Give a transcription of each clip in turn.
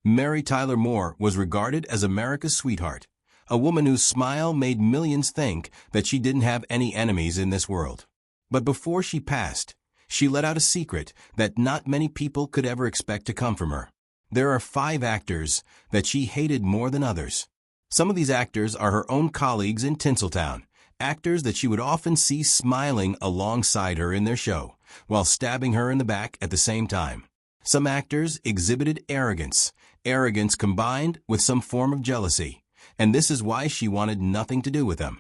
Mary Tyler Moore was regarded as America's sweetheart, a woman whose smile made millions think that she didn't have any enemies in this world. But before she passed, she let out a secret that not many people could ever expect to come from her. There are 5 actors that she hated more than others. Some of these actors are her own colleagues in Tinseltown, actors that she would often see smiling alongside her in their show, while stabbing her in the back at the same time. Some actors exhibited arrogance combined with some form of jealousy, and this is why she wanted nothing to do with them.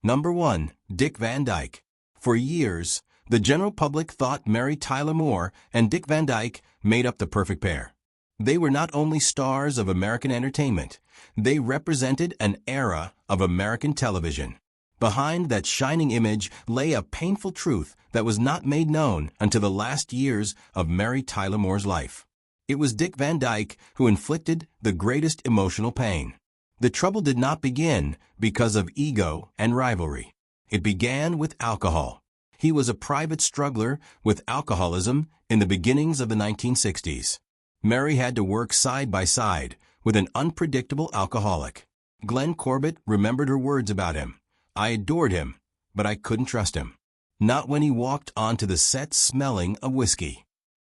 Number 1. Dick Van Dyke. For years, the general public thought Mary Tyler Moore and Dick Van Dyke made up the perfect pair. They were not only stars of American entertainment, they represented an era of American television. Behind that shining image lay a painful truth that was not made known until the last years of Mary Tyler Moore's life. It was Dick Van Dyke who inflicted the greatest emotional pain. The trouble did not begin because of ego and rivalry. It began with alcohol. He was a private struggler with alcoholism in the beginnings of the 1960s. Mary had to work side by side with an unpredictable alcoholic. Glenn Corbett remembered her words about him. "I adored him, but I couldn't trust him. Not when he walked onto the set smelling of whiskey."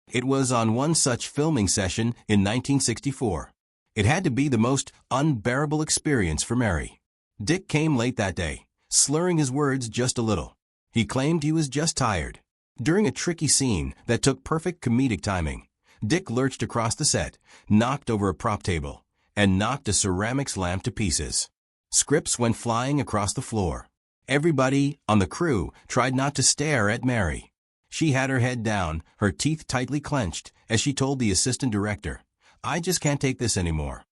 It was on one such filming session in 1964. It had to be the most unbearable experience for Mary. Dick came late that day, slurring his words just a little. He claimed he was just tired. During a tricky scene that took perfect comedic timing, Dick lurched across the set, knocked over a prop table, and knocked a ceramics lamp to pieces. Scripts went flying across the floor. Everybody on the crew tried not to stare at Mary. She had her head down, her teeth tightly clenched, as she told the assistant director, "I just can't take this anymore."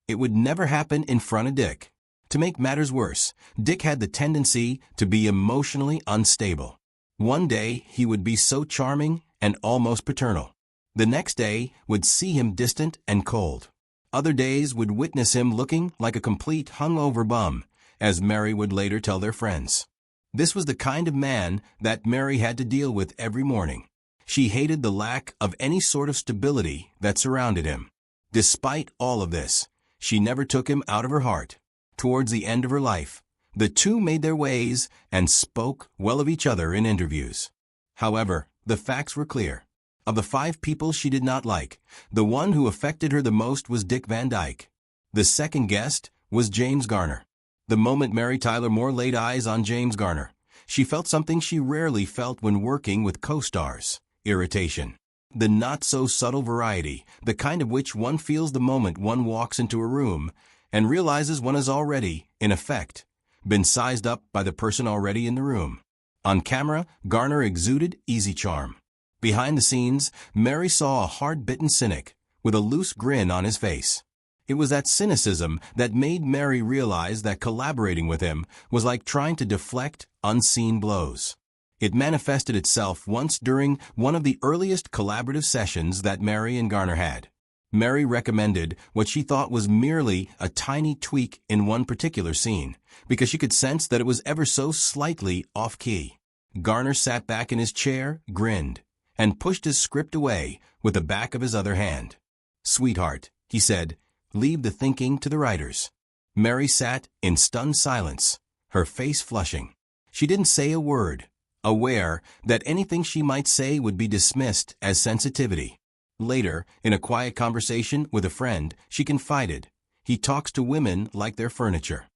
It would never happen in front of Dick. To make matters worse, Dick had the tendency to be emotionally unstable. One day he would be so charming and almost paternal. The next day would see him distant and cold. Other days would witness him looking like a complete hungover bum, as Mary would later tell their friends. This was the kind of man that Mary had to deal with every morning. She hated the lack of any sort of stability that surrounded him. Despite all of this, she never took him out of her heart. Towards the end of her life, the two made their ways and spoke well of each other in interviews. However, the facts were clear. Of the 5 people she did not like, the one who affected her the most was Dick Van Dyke. The second guest was James Garner. The moment Mary Tyler Moore laid eyes on James Garner, she felt something she rarely felt when working with co-stars: irritation. The not-so-subtle variety, the kind of which one feels the moment one walks into a room and realizes one has already, in effect, been sized up by the person already in the room. On camera, Garner exuded easy charm. Behind the scenes, Mary saw a hard-bitten cynic with a loose grin on his face. It was that cynicism that made Mary realize that collaborating with him was like trying to deflect unseen blows. It manifested itself once during one of the earliest collaborative sessions that Mary and Garner had. Mary recommended what she thought was merely a tiny tweak in one particular scene, because she could sense that it was ever so slightly off-key. Garner sat back in his chair, grinned, and pushed his script away with the back of his other hand. "Sweetheart," he said, "leave the thinking to the writers." Mary sat in stunned silence, her face flushing. She didn't say a word, aware that anything she might say would be dismissed as sensitivity. Later, in a quiet conversation with a friend, she confided, "He talks to women like they're furniture."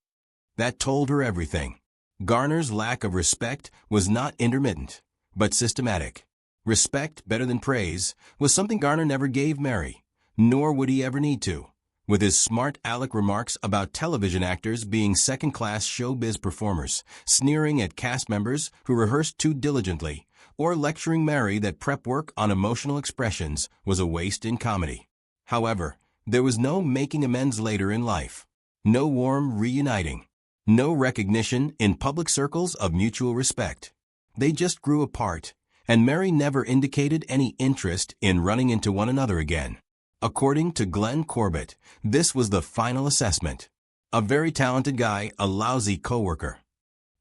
That told her everything. Garner's lack of respect was not intermittent, but systematic. Respect better than praise was something Garner never gave Mary, nor would he ever need to. With his smart aleck remarks about television actors being second-class showbiz performers, sneering at cast members who rehearsed too diligently, or lecturing Mary that prep work on emotional expressions was a waste in comedy. However, there was no making amends later in life, no warm reuniting, no recognition in public circles of mutual respect. They just grew apart, and Mary never indicated any interest in running into one another again. According to Glenn Corbett, this was the final assessment. A very talented guy, a lousy coworker.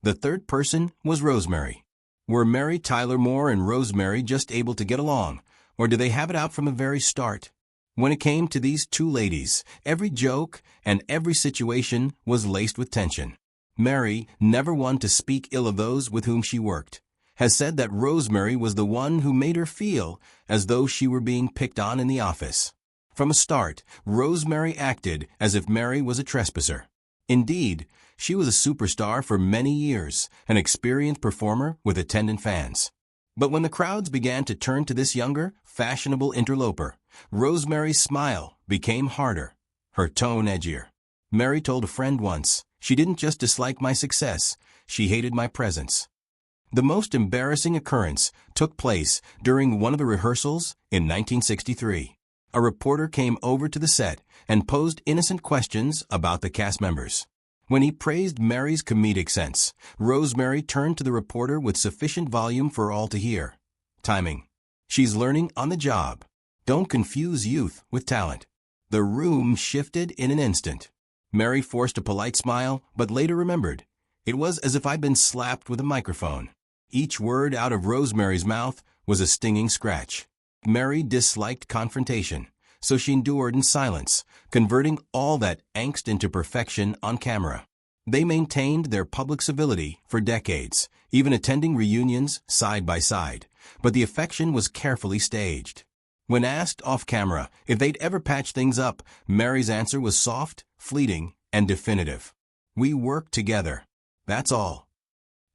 The third person was Rosemary. Were Mary Tyler Moore and Rosemary just able to get along, or did they have it out from the very start? When it came to these two ladies, every joke and every situation was laced with tension. Mary, never one to speak ill of those with whom she worked, has said that Rosemary was the one who made her feel as though she were being picked on in the office. From a start, Rosemary acted as if Mary was a trespasser. Indeed, she was a superstar for many years, an experienced performer with attendant fans. But when the crowds began to turn to this younger, fashionable interloper, Rosemary's smile became harder, her tone edgier. Mary told a friend once, "She didn't just dislike my success, she hated my presence." The most embarrassing occurrence took place during one of the rehearsals in 1963. A reporter came over to the set and posed innocent questions about the cast members. When he praised Mary's comedic sense, Rosemary turned to the reporter with sufficient volume for all to hear. Timing. She's learning on the job. Don't confuse youth with talent. The room shifted in an instant. Mary forced a polite smile, but later remembered. It was as if I'd been slapped with a microphone. Each word out of Rosemary's mouth was a stinging scratch. Mary disliked confrontation, so she endured in silence, converting all that angst into perfection on camera. They maintained their public civility for decades, even attending reunions side by side, but the affection was carefully staged. When asked off-camera if they'd ever patch things up, Mary's answer was soft, fleeting, and definitive. "We work together. That's all."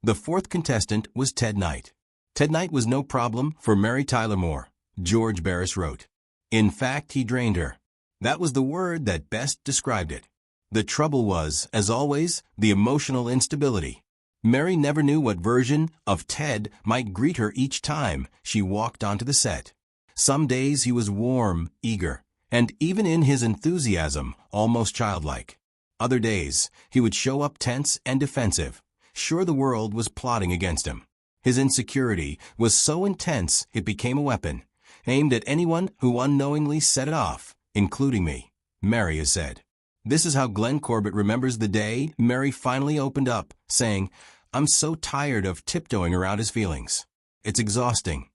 The fourth contestant was Ted Knight. Ted Knight was no problem for Mary Tyler Moore, George Barris wrote. In fact, he drained her. That was the word that best described it. The trouble was, as always, the emotional instability. Mary never knew what version of Ted might greet her each time she walked onto the set. Some days he was warm, eager, and even in his enthusiasm, almost childlike. Other days, he would show up tense and defensive, sure the world was plotting against him. His insecurity was so intense it became a weapon, aimed at anyone who unknowingly set it off, including me, Mary has said. This is how Glenn Corbett remembers the day Mary finally opened up, saying, "I'm so tired of tiptoeing around his feelings. It's exhausting."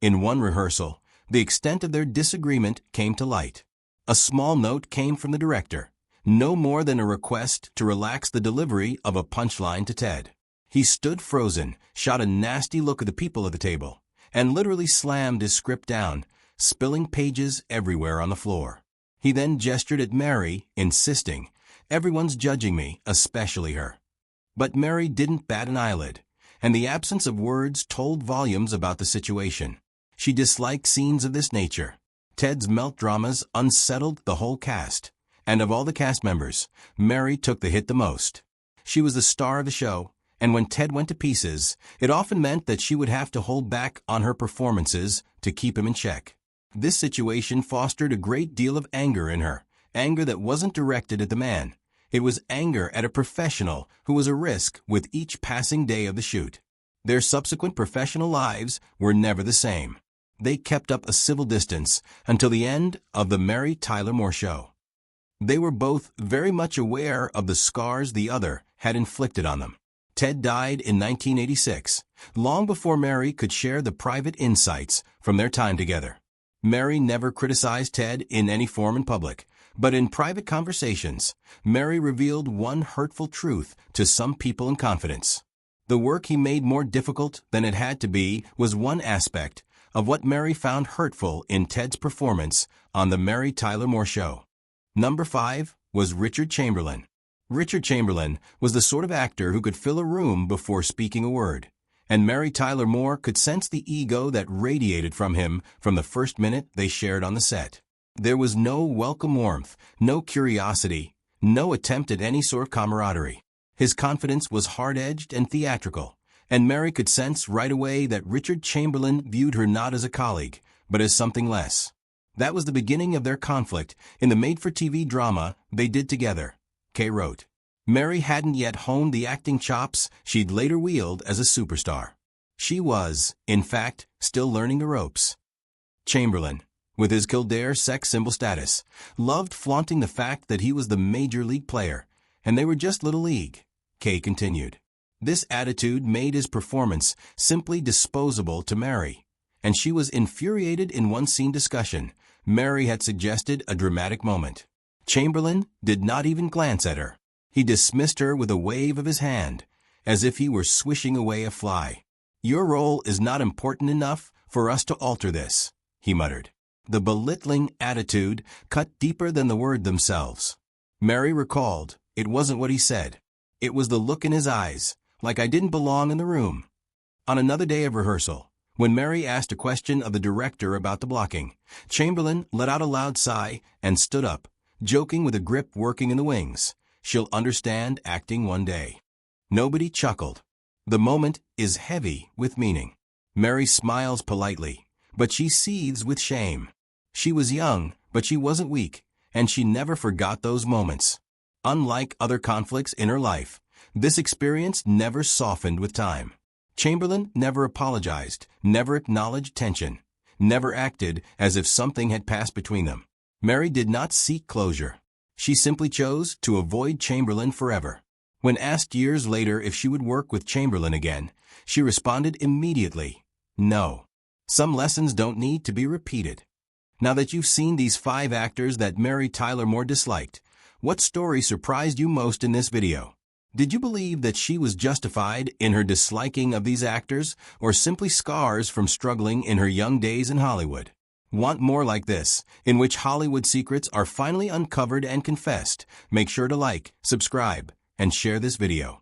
In one rehearsal, the extent of their disagreement came to light. A small note came from the director, no more than a request to relax the delivery of a punchline to Ted. He stood frozen, shot a nasty look at the people at the table, and literally slammed his script down, spilling pages everywhere on the floor. He then gestured at Mary, insisting, "Everyone's judging me, especially her." But Mary didn't bat an eyelid, and the absence of words told volumes about the situation. She disliked scenes of this nature. Ted's melodramas unsettled the whole cast, and of all the cast members, Mary took the hit the most. She was the star of the show, and when Ted went to pieces, it often meant that she would have to hold back on her performances to keep him in check. This situation fostered a great deal of anger in her, anger that wasn't directed at the man. It was anger at a professional who was a risk with each passing day of the shoot. Their subsequent professional lives were never the same. They kept up a civil distance until the end of the Mary Tyler Moore Show. They were both very much aware of the scars the other had inflicted on them. Ted died in 1986, long before Mary could share the private insights from their time together. Mary never criticized Ted in any form in public, but in private conversations, Mary revealed one hurtful truth to some people in confidence. The work he made more difficult than it had to be was one aspect of what Mary found hurtful in Ted's performance on the Mary Tyler Moore Show. Number 5 was Richard Chamberlain. Richard Chamberlain was the sort of actor who could fill a room before speaking a word, and Mary Tyler Moore could sense the ego that radiated from him from the first minute they shared on the set. There was no welcome warmth, no curiosity, no attempt at any sort of camaraderie. His confidence was hard-edged and theatrical, and Mary could sense right away that Richard Chamberlain viewed her not as a colleague, but as something less. That was the beginning of their conflict in the made-for-TV drama they did together, Kay wrote. Mary hadn't yet honed the acting chops she'd later wield as a superstar. She was, in fact, still learning the ropes. Chamberlain, with his Kildare sex symbol status, loved flaunting the fact that he was the major league player, and they were just little league, Kay continued. This attitude made his performance simply disposable to Mary, and she was infuriated in one scene discussion. Mary had suggested a dramatic moment. Chamberlain did not even glance at her. He dismissed her with a wave of his hand, as if he were swishing away a fly. "Your role is not important enough for us to alter this," he muttered. The belittling attitude cut deeper than the words themselves. Mary recalled, it wasn't what he said. It was the look in his eyes, like I didn't belong in the room. On another day of rehearsal, when Mary asked a question of the director about the blocking, Chamberlain let out a loud sigh and stood up, joking with a grip working in the wings. "She'll understand acting one day." Nobody chuckled. The moment is heavy with meaning. Mary smiles politely, but she seethes with shame. She was young, but she wasn't weak, and she never forgot those moments. Unlike other conflicts in her life, this experience never softened with time. Chamberlain never apologized, never acknowledged tension, never acted as if something had passed between them. Mary did not seek closure. She simply chose to avoid Chamberlain forever. When asked years later if she would work with Chamberlain again, she responded immediately, no. Some lessons don't need to be repeated. Now that you've seen these 5 actors that Mary Tyler Moore disliked, what story surprised you most in this video? Did you believe that she was justified in her disliking of these actors, or simply scars from struggling in her young days in Hollywood? Want more like this, in which Hollywood secrets are finally uncovered and confessed? Make sure to like, subscribe, and share this video.